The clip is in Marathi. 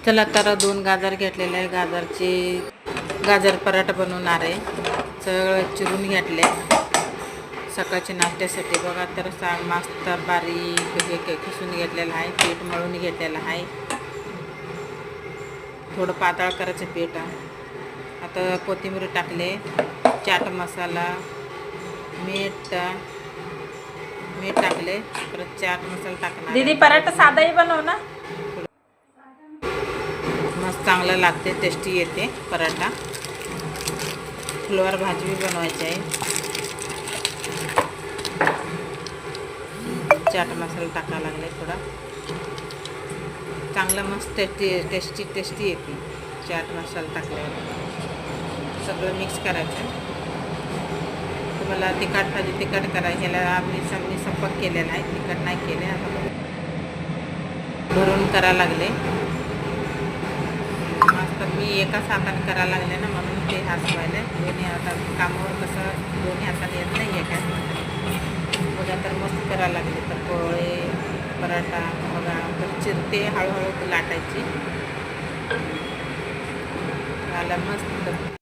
चला तर 2 गाजर घेतलेले आहे. गाजर पराठा बनवणार आहे. सगळं चिरून घेतले सकाळच्या नाश्त्यासाठी. बघा तर मस्त बारीक खिसून घेतलेलं आहे. पीठ मळून घेतलेलं आहे. थोडं पातळ करायचं पीठ. आता कोथिंबीर टाकले, चाट मसाला, मीठ टाकले, परत चाट मसाला टाकणार. दीदी पराठा साधाही बनव ना, मस्त चांगलं लागते, टेस्टी येते पराठा. फ्लोअर भाजी भी बनवायची आहे. चाट मसाला टाकायला लागले थोडा. चांगलं मस्त टेस्टी येते चाट मसाला टाकल्यावर. सगळं मिक्स करायचं. तुम्हाला तिखट पाहिजे तिखट करा. ह्याला आम्ही संपक केलेला आहे, तिखट नाही केले. आता भरून करायला लागले. मस्त मी एकाच हाताने करायला लागले ना, म्हणून ते हसवायला. दोन्ही हातात कामावर कसं दोन्ही हाताने येत नाही आहे काय. बघा तर मस्त करायला लागले. तर पोळे पराठा बघा तर चिरते, हळूहळू लाटायची. आला मस्त.